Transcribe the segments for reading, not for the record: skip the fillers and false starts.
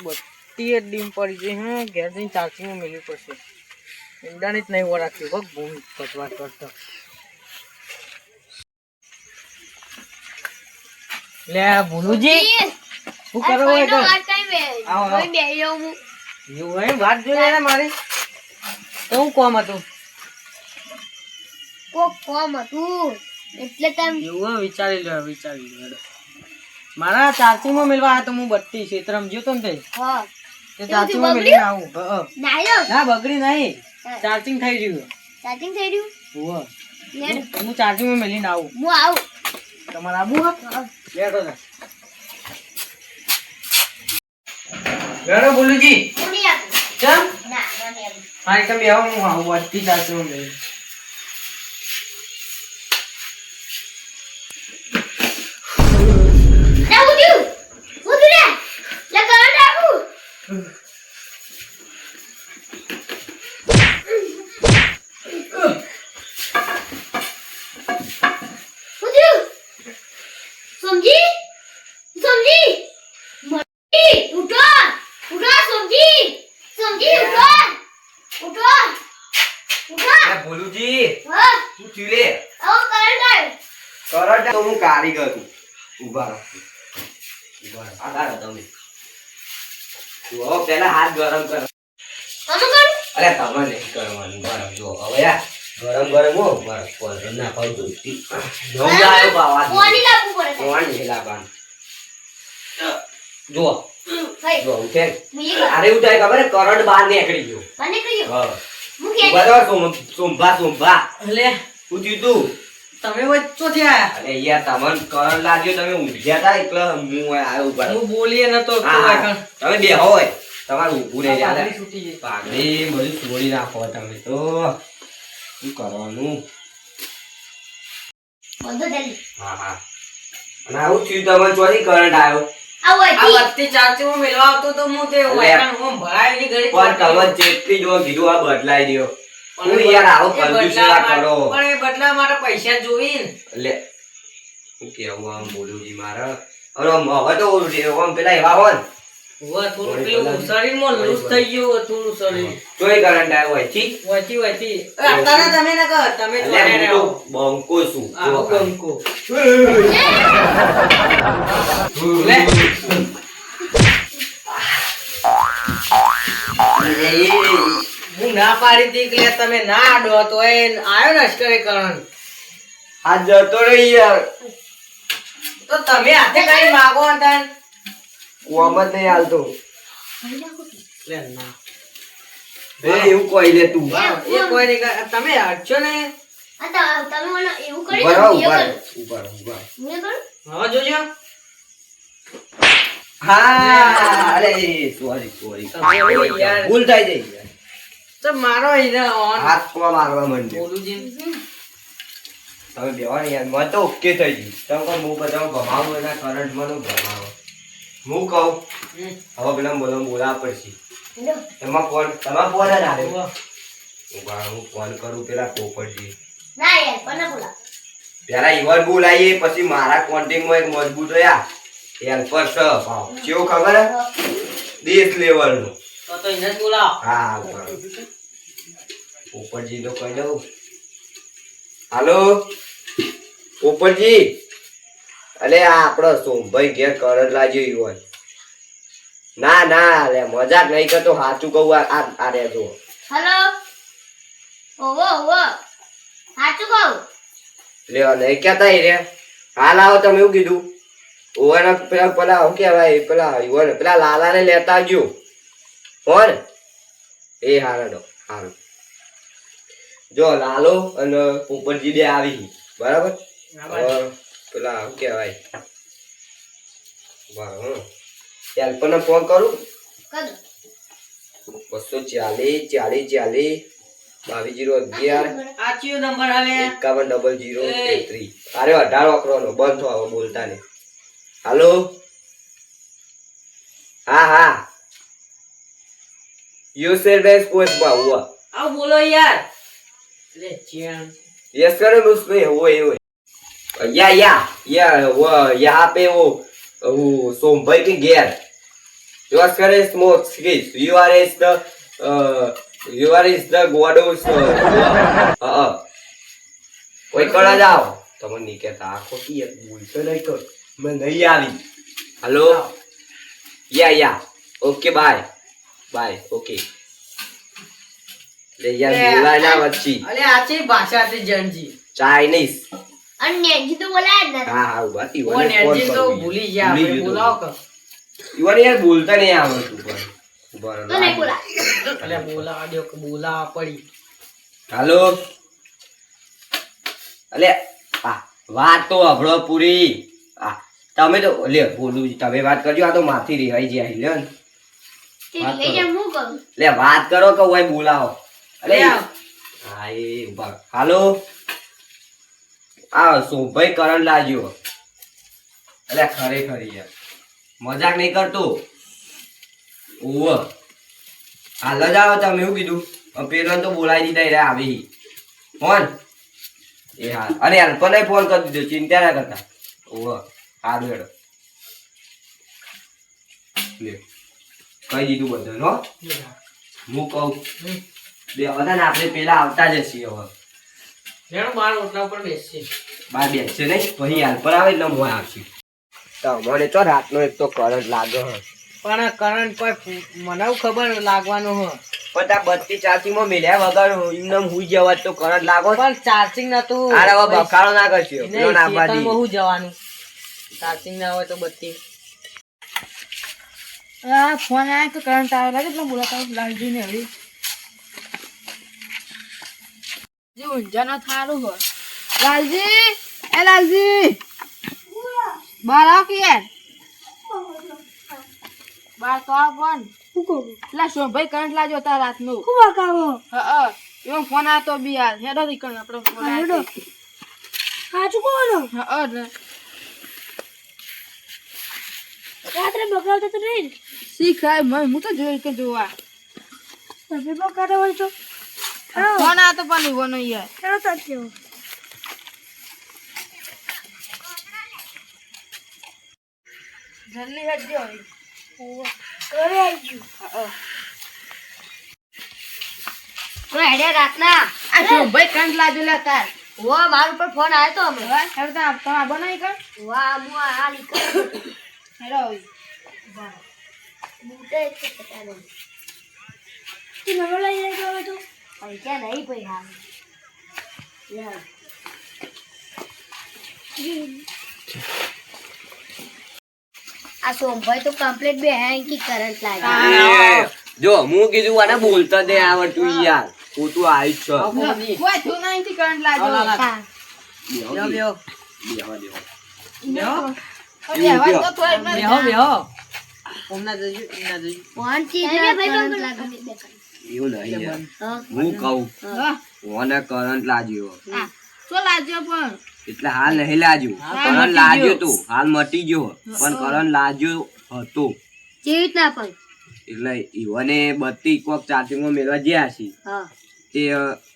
બત્તી dim પડી ગઈ. હું ઘેર જઈને ચાર્જિંગમાં મેળવી પડશે. ઈંડાની જ નહીં વો રાખી બગ ભૂમિ કચવા કરતો લે ભૂલુજી શું કરો હોય તો આવો એવું હોય વાત જોઈએ ને મારી તો હું કોમ હતું એટલે તેમ એવું વિચારી લો મારા ચાર્જિંગમાં મેળવા આવ્યા તો હું બત્તી ક્ષેત્રમાં જ્યો તો ને તે ચાર્જિંગમાં મેળવીને આવું ના બગડી નહીં ચાર્જિંગ થઈ રહ્યું હું ચાર્જિંગમાં મેળવીને આવું તમારે આવું હા લેટો ને લેટો બોલુજી ચમ હા એકદમ બેહો હું આવું બત્તી ચાર્જિંગમાં મેળવી કારીગર ઉભા તમે પેલા હાથ ગરમ કરો અરે તમે નહીં કરવાનું ગરમ જો હવે ગરમ ગરમ હો બરફ ના ખાવ જો જો ઉઠે અરે એવું થાય ખબર કરંટ બહાર નીકળી ગયો સોમભા લે પૂછ્યું તું તમે વચ્ચો થયા અરે યાર તમને કરંટ લાગ્યો તમે ઊંઘ્યા હતા એટલે હું આવ્યો ઉપર હું બોલીએ નતો તમે બે હોય તમારે ઊભું નહીં ચાલે છૂટી જાય પાઘડી બધું છોડી નાખો તમે તો શું કરવાનું હા હા અને આવું થયું તમે ચોથી કરંટ આવ્યો આ બત્તી ચાર્જિંગમાં મેળવા આવતો તો હું તે વાયકણ હું ભરાયની ઘડી પણ તમે જેટલી જો કીધું આ બદલાઈ દ્યો હું યાર આવો કંજૂસ ના કરો પણ એ બદલા માટે પૈસા જોઈન લે હું કેવું આમ બોલું જી મારા અરે હવે તો આમ પેલા એવા હોય વા થોડું પેલું શરીરમાં લૂઝ થઈ ગયું થોડું શરીર ચોય કરંટ આવ્યો હોય છી વચી અત્યારે તમે ન કહો તમે જોડે રહો બંકો છું આ બંકો લે હું ના પાડી દી કે તમે ના આડો તો એ આયો ને અશ્કરે કરણ આ જતો રહી યાર તો તમે હાથે કઈ માગો અંતન કોમ જ નહીં હાલતો લે ના એ એવું કોઈ લે તું એ કોઈ નહીં તમે હટશો ને હા જોજો હા અરે સોરી ભૂલ થઈ જઈ તો મારો હાથ કો મારવા માંડ્યો બોલુજી તમે બેવાની યાર મત તો ઓકે થઈ ગઈ તમે કહો હું બધા ભમાવો એના કરંટ માં ભમાવો હું કહું હવે પેલા બોલાવવા પડશે એમાં ફોન તમારા ફોન જ આવ્યો હું ફોન કરું પેલા પોપટજી પેલા ઈવન બોલાવીએ પછી મારા કોન્ટેક્ટમાં એક મજબૂત રહ્યા હેલ્પર છે કેવું ખબર દેશ લેવલનું તો એને જ બોલાવો હા પોપટજી તો કહી દઉં હાલો પોપટજી અલે આ આપણો સોમભાઈ ઘેર કરંટ લાગ્યો હોય ના ના લે મજાક નહીં કરતો સાચું કહું આ રે જો હેલો સાચું કહું લે નહીં કેતા રે હાલ આવો તમે એવું કીધું ઓવાના પેલા શું કહેવાય પેલા લાલાને લેતા આવજો કોણ એ હારડો હારું જો લાલો અને પોપટજી બે આવી બરાબર પેલા શું કહેવાય બરાબર હેલ્પરને ફોન કરું 240 2211 આ કયો નંબર આવે 510033 અરે 18 અકરોનો બંધ થો બોલતા ને હાલો હા યુ સર્વિસ કોસ બા હુઆ આવ બોલો યાર લે ચેન यस करो उसको वो या वो यहाँ पे वो सोमभाई के घेर Oscar is more skills. You are is the god of કોઈ કળા જાઓ તમે નહીં કહેતા આખો કી બોલશો નહીં તો મેં નહીં આવી hello yeah okay bye okay લે યાર બોલાય ના વચ્ચી અલે આ છે ભાષા તે જણજી ચાઇનીઝ અને નેજી તો બોલાય જ નથી. હા બાતી ઓ નેજી તો ભૂલી ગયા આપણે બોલાવો કે ઈવન યાર બોલતા નહીં આવડતું પણ તો નહીં બોલાય. અલે બોલાવા દો કે બોલાવા પડી હાલો અલે આ વાત તો અભળો પૂરી આ તમે તો લે બોલું તમે વાત કરજો આ તો માથી રેવાઈ જાય લે તે લઈ જા હું કહું. લે વાત કરો કે ઓય બોલાવો અલે લે આવ. હા એ ઉભા હાલો આ સોભાઈ કરંટ લાગ્યો અલે ખરેખર યાર મજાક નહીં કરતો ઓવ હાલ જ આવો તમે એવું કીધું પેલો તો બોલાવી દીધા એટલે આવી ફોન એ હા અને અલ્પને ફોન કરી દીધો ચિંતા ના કરતા ઓવ સારું હેડો લે કહી દીધું બધું હો હું કહું બે બધા ને આપણે પેલા આવતા જ છીએ હવે જેનું બાર ઓટલા ઉપર બેસશે બાર બેસશે નહીં પછી અલ્પર આવે એટલે હું આવશે મને તો રાતનો એક તો કરંટ લાગે પણ કરંટ કોઈ મને ખબર લાગવાનું હ પણ આ બત્તી ચાર્જિંગ માં મેલ્યા વગર એમને હુઈ જવા તો કરંટ લાગો પણ ચાર્જિંગ નતું આરે હવે બકાળો ના કરશો નહીં, પેલો ના બાજી ખેતરમાં હું જવાનું ચાર્જિંગ ના હોય તો બત્તી આ ફોન આયા તો કરંટ આવે લાગે એટલે બોલાતા લાલજી ને હળી જે ઊંઝાનો થારું હોય લાલજી એ લાલજી બહાર આવ કે યાર બહાર તો આવ પણ પેલા શોભાઈ કરંટ લાગ્યો હતા રાતનું હા એવો ફોન આવ્યો તો બી યાર હેડો દીકણ આપણો ફોન આવ્યો સાચું કોનો હા રાત્રે બગાવતો તો નહીં શીખાય હું તો જોઈ કે જોવા તમે બગાડો હોય તો ફોન આવ્યો તો પણ એવો નહીં યાર ખેડો તો કેવો જલ્દી હેડજો ઘરે આવી ગયું તો હેડે રાતના આ શોભાઈ કરંટ લાગ્યો લે તાર ઓ મારા ઉપર ફોન આવ્યો તો અમે હેડો તો તમે આવો નહીં કર વાહ મુ આ લીકર હેડો બૂટે છે પતા નહીં તું નવો લઈ જાય હવે તો પૈસા નહીં પઈ હાલ યાર આ સોમભાઈ તો કમ્પ્લીટ બે હેંકી કરંટ લાગે જો હું કીધું આને બોલતા દે આવડતું યાર ખોટું આવી જ છે કોઈ થયું નહીં થી કરંટ લાગ્યો હા બેહો બેહો હવે તો થોડી બેહો બેહો ઓમના જજો એમના જજો કોણ ચીજ કરંટ લાગે એવું નહીં યાર હા હું કહું હા ઓને કરંટ લાગ્યો શું લાગ્યો પણ એટલે હાલ નહીં લાગ્યું કરંટ લાગ્યો તો હાલ મટી ગયો પણ કરંટ લાગ્યો હતો કેવી રીતના પણ એટલે ઈવને બત્તી કોક ચાર્જિંગમાં મેળવા ગયા છે હા તે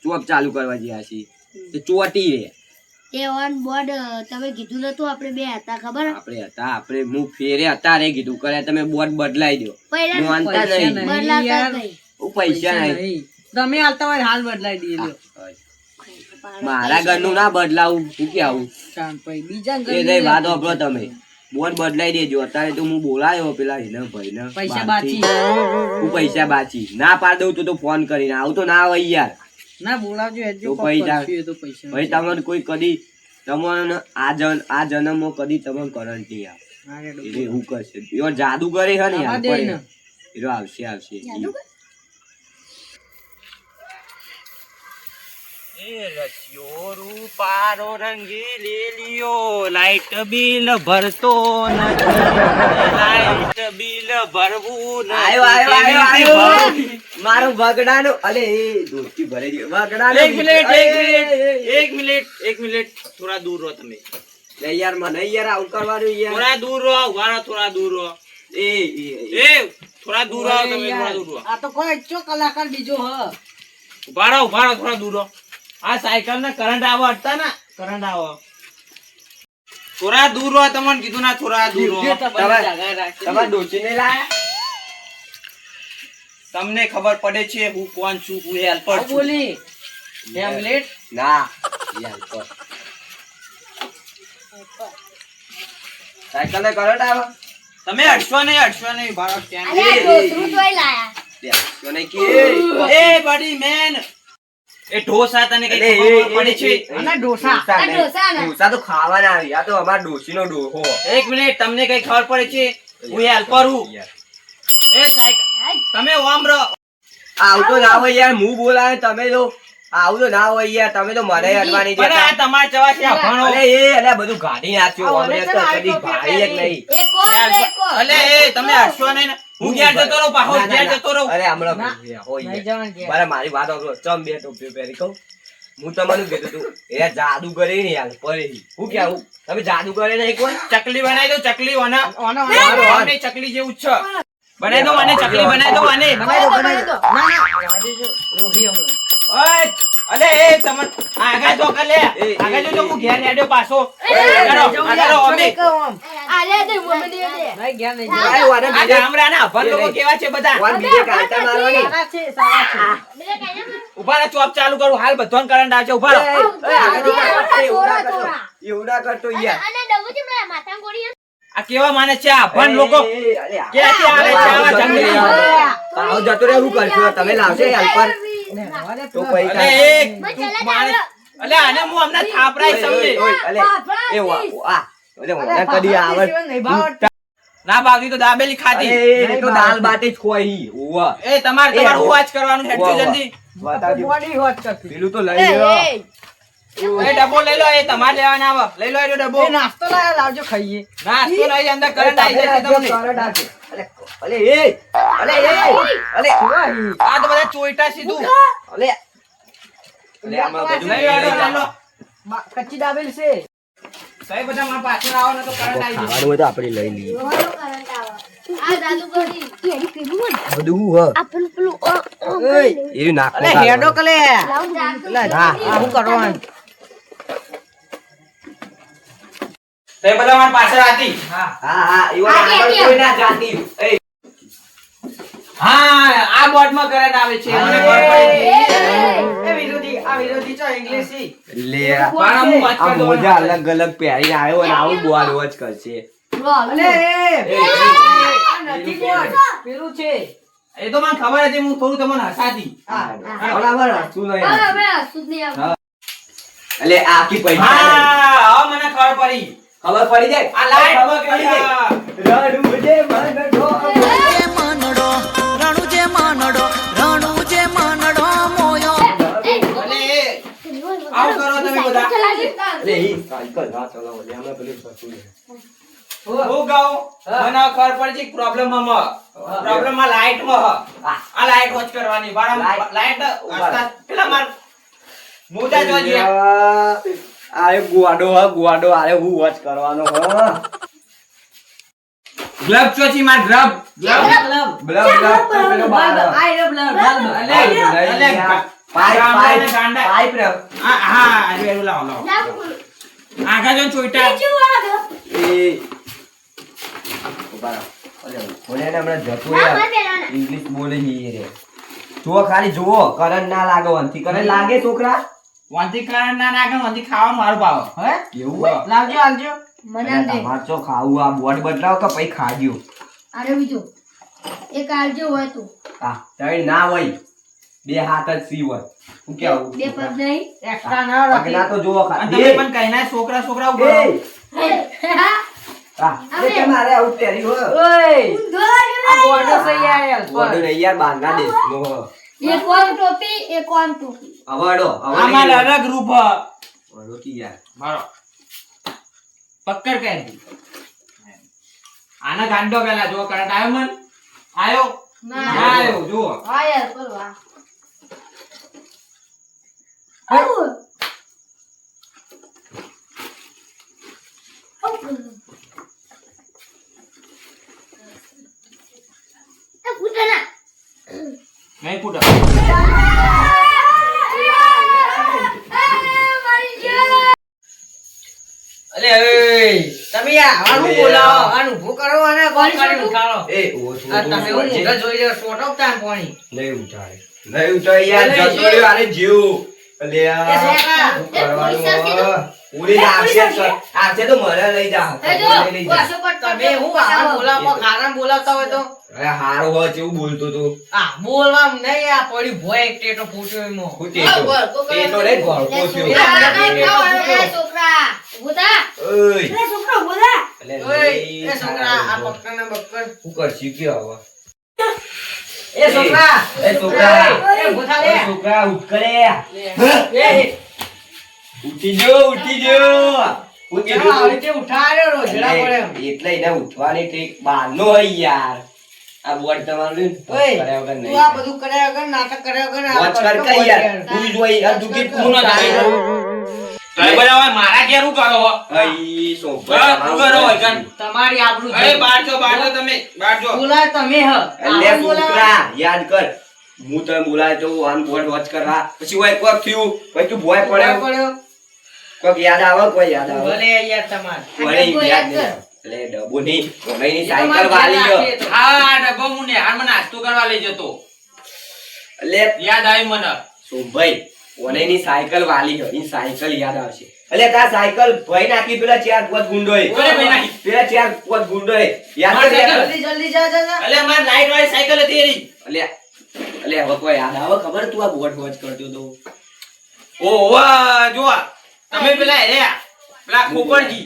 ચોપ ચાલુ કરવા ગયા છે તે ચોટી રે એ ઓન બોર્ડ તમે કીધું નતું આપણે બે હતા ખબર આપણે હું ફેરે હતા રે કીધું કરે તમે બોર્ડ બદલાઈ દો પહેલા હું આનતા નહીં બદલાતા નહીં હું પૈસા નહીં નહીં તમે હાલતા હોય હાલ બદલાઈ દઈએ લ્યો મારા ઘરનું ના બદલાવું શું કે આવું શાંત ભાઈ બીજા એ નહીં વાત વાપરો તમે બોર્ડ બદલાઈ દેજો અત્યારે તો હું બોલાયો પેલા હિના ભાઈને પૈસા બાકી હું પૈસા બાચી ના પાડ દઉં તો ફોન કરીને આવું તો ના હોય યાર ના બોલાવજો હેજો તો પૈસા તો પૈસા ભાઈ તમને કોઈ કદી તમને આ જન્મમાં કદી તમને કરંટ નહીં આવે એટલે એવું કરશે એવો જાદુ કરે છે ને યાર આવા દે ને. એનો આવશે રૂપારો રંગી લીલીયો લાઈટ બિલ ભરતો નથી લાઈટ બિલ ભરવું નથી મારો બગડાનો અલે એ દોસ્તી ભરે ગયો બગડાનો એક મિનિટ થોડા દૂર રહો તમે લે યાર મને યાર આવું કરવાનું યાર થોડા દૂર રહો ઉભા રહો થોડા દૂર રહો એ થોડા દૂર રહો તમે થોડા દૂર રહો આ તો કોઈ ચો કલાકાર બીજો હ ઉભા રહો થોડા દૂર રહો આ સાયકલ ને કરંટ આવો હટતા ને કરંટ આવો થોડા દૂર રહો તમને કીધું ના થોડા દૂર રહો તમારા ડોચી ને લાયા તમને ખબર પડે છે હું કોણ છું, હું હેલ્પર છું. બોલી હેમલેટ ના યાર તો સાયકલ ને કરંટ આવે તમે અડશો નહીં ભારત ત્યાં અરે આ ઢોસરું તોય લાયા. તો નહીં કે એ બડી મેન એ ઢોસા તને કઈ અરે, ખબર પડે છે? અને ઢોસા ઢોસા નહીં. ઢોસા ના. ઢોસા તો ખાવાના આવી આ તો અમાર ડોશીનો ડોહો એક મિનિટ તમને કઈ ખબર પડે છે હું હેલ્પર હું. એ સાયકલ તમે ઓમ રહો. આવું તો ના હોય યાર હું બોલાવે તમે તો આવું તો ના હોય યાર તમે તો મને અડવાની પણ આ તમારા જવા છે અભણો. અરે એ અલ્યા બધું ગાડી નાખ્યું આ અમને ઓલે તો છે ને કદી આ ટોપી ભાઈ જ પહેરી. નહીં એક ઓર ને એક ઓર. અલે એ તમે હસશો નહીં ને. હું ઘેર જતો રહું પાછો ના, ના, ઘેર ના. જતો રહું. અરે હમણાં ના. હોય નહીં યાર. જવાનું ઘેર. બરાબર મારી વાત સાંભળો ચમ બે ટોપીઓ પહેરી કહું હું તમને કીધું તું એ જાદુ કરી ને યાર પરી હું કેવું તમે જાદુ કરે નહીં કોઈ ચકલી બનાવી દો ચકલી ઓના ઓનો ઓને ચકલી જેવું જ છે. બનાવી દો મને ચકલી બનાવી દો મને. બનાવી દો ના ના જવા દેજો. રોહી હમણાં ઓય અલે એ તમને આગળ જો કે લે આગળ જો હું ઘેર હેડ્યો પાછો. આગળ અમે આ લે દે મને દે દે. નહીં ગયા નહીં આ ગયા. વાને આ બીજે ગામડાના અભણ લોકો કેવા છે બધા. વાન બીજે કાંટા મારવાની સારા છે સારા છે બે કઈ ના. ઉભા રહો ચોપ ચાલુ કરું હાલ બધોન કરંટ આવશે ઉભા રહો. એવું ના કરતો યાર અને ડબુજી મારા માથામાં ગોળી આ કેવા માણસ છે આ અભણ લોકો ક્યાંથી આવે છે આવા જંગલી. આવો જતો રે હું કરશો તમે લાવશે હેલ્પર તો પછી અલે કાંઈ- એ માણસ અલે આને હું હમણાં થાપરાઈ સમજે. ઓય, અલે એ વા આ ઓલે મને કદી આવડ નહીં ભાવ ના ભાવતી તો દાબેલી ખાધી. અરે એ તો દાલ બાટી જ ખોઈ ઓવા એ તમારે તમારું વાચ કરવાનું હેડજો જલ્દી. બતાવજો બોડી હોટ કરતી પેલું તો લઈ લ્યો એ ડબ્બો લઈ લો એ તમારે લેવાના આવે લઈ લો એ ડબ્બો. એ નાસ્તો લાયા લાવજો ખાઈએ નાસ્તો લઈ અંદર કરંટ આવી જશે તમને. અલે એ અલે એ અલે આ તો બધા ચોઈટા સીધું. અલે અલે આમાં બધું લઈ લો લઈ લો. કચ્ચી દાબેલ છે સાહેબ બધા મારા પાછળ આવો ને તો કરંટ આવી જશે. ખાવાનું હોય તો આપણે લઈ લઈએ આ જાદુગરી એડી પેલું બધું હ આપણું પેલું એ નાખ અલે હેડો કલે લાવ જાદુ હા આ હું કરવાનું સાહેબ બધા મારા પાછળ હતી. હા હા હા ઈવન આગળ કોઈ ના જાતી એ હા આ બોર્ડમાં કરંટ આવે છે મને ખબર પડી. એ વિરોધી આ વિરોધી ચો ઇંગ્લિશ થી લે પણ હું વાત આ કરી દઉં. મોજા અલગ અલગ પહેરીને આવ્યો અને આવું બોલ વોચ કરશે અલે એ, આ નથી બોલ પેલું છે એ તો મને ખબર હતી હું થોડું તમને હસાતી. હા બરાબર શું નહીં હવે સુધ નહીં આવે એટલે આખી પૈસા હા હવે મને ખબર પડી. ખબર પડી જાય આ લાઈટ ખબર પડી જાય રડું જે મનડો અલે આવું કરો તમે બધા. અલે ઈ સાયકલ ના ચલાવો લે અમે પેલું સસું લે હું ગાઉં મને ખબર પડી છે પ્રોબ્લેમ માં લાઈટ માં આ લાઈટ વોચ કરવાની Light. લાઈટ પેલા માર મોજા જોજે. આ એક ગુવાડો આરે હું વોચ કરવાનો હ ગ્લબ ચોચી માર ગ્લબ ક્લબ બ્લબ પેલો બાર આઈ રે બ્લડ પાઇપ રે હા આજે લાવો લાવો આગા જો ચોઈટા એ ઉભા રહો અલે બોલે ને હમણાં જતું ના યાર માર પેલાના ઇંગ્લિશ બોલે છે રે જુઓ ખાલી જુઓ કરંટ ના લાગે વનથી કરંટ લાગે છોકરા વાંતી કારણ ના નાખે વાંતી ખાવાનું મારું ભાવ હે એવું હોય લાવજો આલજો મને અરે દે તમારે ચો ખાવું આ બોર્ડ બદલાવ કે પછી ખાજો અરે બીજો એક આલજો હોય તું હા તઈ ના હોય બે હાથ જ સી હોય હું કેવું બે પગ નહીં એક્સ્ટ્રા ના રાખી પગલા તો જુઓ અને ખાલી તમે પણ કઈ ના છોકરા છોકરા ઉભો રહો. હા એ કે મારે આવું પહેરી હોય ઓય આ બોર્ડર છે યાર બોર્ડ ને યાર બાંધા દે મો એક કોમ ટોપી એક કોમ ટોપી અવાડો આમાં અલગ રૂપ હ. અવાડો કી યાર મારો પક્કડ કહે દી આના ગાંડો પેલા જો કરંટ આવ્યો મન આવ્યો ના ના આવ્યો જુઓ હા યાર પરવા નહીં ફૂટો. અલે એ તમે યાર આનું બોલાવો આનું ઊભું કરો અને કોલ કરી ઉઠાડો એ ઓ આ તમે હું મોઢા જોઈ રહ્યો સોટો તાન પાણી નહીં ઉઠાય યાર જતો રહ્યો આને જીવ લે એ છોકરા, શું કરવાનું ઉડી આવશે તો મને લઈ જા લઈ જા તમે હું આ બોલાવો ખારામ બોલાવતા હોય તો અરે હારો હોય કેવું બોલતો તો આ બોલવા નહીં આ પડી ભોય એક ટેટો ફૂટ્યો એમાં હું તેતો લે ગોળકો થયો છોકરા ઉભા ઓય છોકરા ઉભા અલે ઓય એ છોકરા આ પક્કર ને બક્કર શું કરશી કે આવા એ છોકરા એ છોકરા એ ઉઠા લે એ છોકરા ઉઠ કરે એ ઉઠી જો ઉઠી ચાલો આવી રીતે ઉઠાડ્યો રોજડા પડે એટલે એને ઉઠવાની ટ્રીક બહારનો હોય યાર આ બોર્ડ તમારું ઓય કર્યા વગર તું આ નહીં બધું કર્યા વગર નાટક કર્યા વગર આ વોચ કર કઈ યાર તું જોઈ આ દુખી તું ન થાય તમે બધા હવે મારા ઘેર હું કરો હો? અઈ હા, સોફા શું કરો હોય કાન? તમારી આબરૂ અરે બહાર જો તમે બહાર જો. બોલાય તમે હ એટલે આમ બોલાય છોકરા યાદ કર હું તને બોલાય તો આન બોર્ડ વોચ કરવા પછી ઓય કોક થયું પછી તું ભોય પડ્યો પડ્યો કોક યાદ આવે કોઈ યાદ આવે ભલે યાર તમાર વળી યાદ નહીં આવે. એટલે ડબ્બો નહીં કોઈની સાયકલ વાલી ગયો હા આ ડબ્બો હું નેહાળમાં નાસ્તો કરવા લઈ જતો. એટલે યાદ આવી મને. સોમભાઈ ઓનેની સાયકલ વાલી ગયો એની સાયકલ યાદ આવશે એટલે તાર સાયકલ ભાઈ નાખી પેલા ચાર પાંચ ગુંડોય કોને ભાઈ નાખી? પેલા ચાર પાંચ ગુંડોય યાદ માર કર સાયકલ? જલ્દી જલ્દી જા જા જા અલે માર લાઈટ વાળી સાયકલ હતી એની. એટલે હવે કોઈ યાદ આવે ખબર તું આ બોટ વોચ કરતો તો ઓ વાહ જો આ. તમે પેલા હેર્યા પેલા ખોપરજી.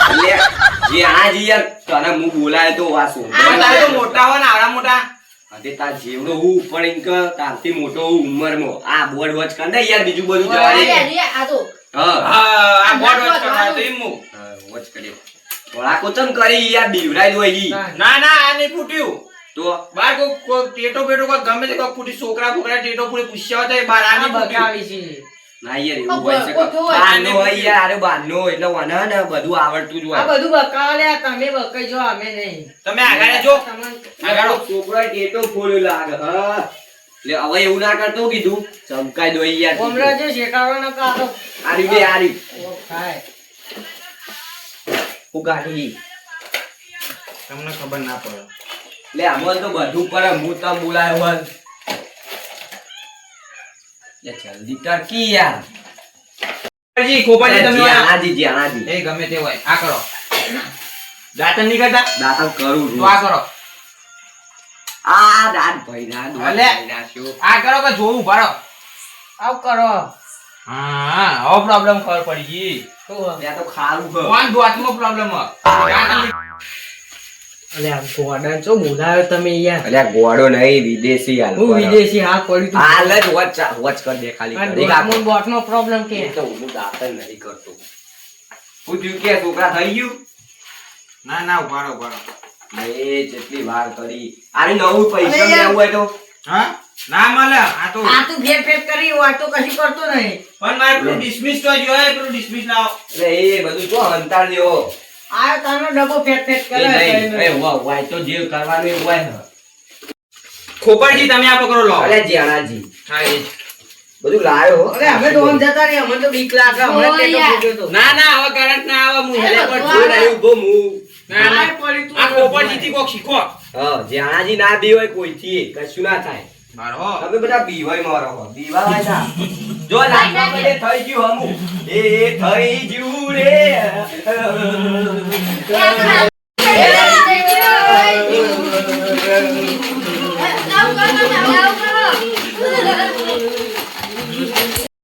એટલે જે આ જી યાર તને હું બોલાય તો આ શું પણ તારે તો મોટા હોય ને આવડા મોટા. અતે તાર જેવડો હું પણ ઇનક તારથી મોટો હું ઉંમરમાં આ બોર્ડ વોચ કર ને યાર બીજું બધું જવા દે આ તો હા હા આ બોર્ડ વોચ કરવા તો એમ હું. વોચ કરી થોડા કોચમ કરી યાર બીવરાઈ દો ઈ ના ના આ નહીં ફૂટ્યું. તો બાર કોઈ ટેટો પેટો કોઈ ગમે તે કોઈ ફૂટી છોકરા ફોકરા ટેટો પૂરી પૂછ્યા હતા એ બાર આ આ નહીં ફૂટ્યું. બગાવી છે ના યાર એવું હોય છે બારનો હોય યાર અરે બારનો એટલે વના ને બધું આવડતું જ આ હોય બધું બકાવા લે તમે બકાઈ જો અમે નહીં તમે આગળ જો. તમને આગળ છોકરો ટેટો ફોડ્યો લાગે હા એટલે હવે એવું ના કરતો કીધું ચમકાઈ દો યાર કોમરા જે શેકારો ન કાતો આરી બે આરી ઓ ખાય હું કાઢી તમને ખબર ના પડે. લે આમાં તો બધું પર હું તમ બોલાયો હોય લે જલ્દી ટર્કી યાર ખોપરજી ખોપરજી તમે આ- આજી એ ગમે તે હોય આ કરો. દાંતણ નહીં કરતા દાતમ કરું તો છું આ કરો. આ દાંત ભાઈ ના દોત અલે. ભાઈ ના શું આ કરો કે જોવું ભાડો. આવ કરો હા હવે પ્રોબ્લેમ ખબર પડી ગઈ. શું હે? ત્યાં તો ખારું છે કોણ દોતમાં પ્રોબ્લેમ હોય? અલે આ ગોડાન ચો બોલાયો તમે યાર અલ્યા ગોડો નહીં વિદેશી હાલ હું વિદેશી હાથ પડ્યું તું હાલ જ વોચ કર દે ખાલી અને કરી બોટનો બોટનો પ્રોબ્લેમ કે એ તો હું દાતન નહીં કરતો હું થયું કે છોકરા થઈ ગયું ના ના ઉભાડો ઉભાડો. એ જેટલી વાર કરી આની નવું પૈસા અરે યાર. લેવું હોય તો હા ના મળે આ તો. આ તું ફેર ફેર કરી હોય તો કશું કરતો નહીં પણ મારે પેલું ડિસમિસ તો જોઈએ પેલું ડિસમિસ લાવો. એટલે એ બધું તો અંતાર દેવો આ તાનો ડબ્બો ફેર ફેર એ કરે નહીં એ હોય તો જે કરવાનું એ હોય ને ખોપરજી તમે આ પકડો લો. અરે જીયાણાજી હા એ જ. બધું લાયો હો અરે અમે તો આમ જતા રહી અમને તો બીક લાગે હમણાં ઓ ટેટો યાર. ફૂટ્યો તો ના ના હવે કરંટ ના આવે હું હેલે પર જો નહીં ઉભો હું ના ના પડી તું આ ખોપરજી થી કોક શીખો. હા જીયાણાજી ના બી હોય કોઈથી કશું ના થાય મારો તમે બધા બીવાય મારો હો બીવાય ના જો લાગવા બધે થઈ ગયું હમુ એ થઈ ગયું રે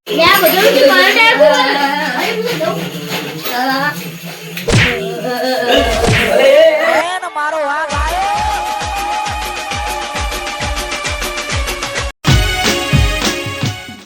લે આ બધું કરંટ આવ્યું.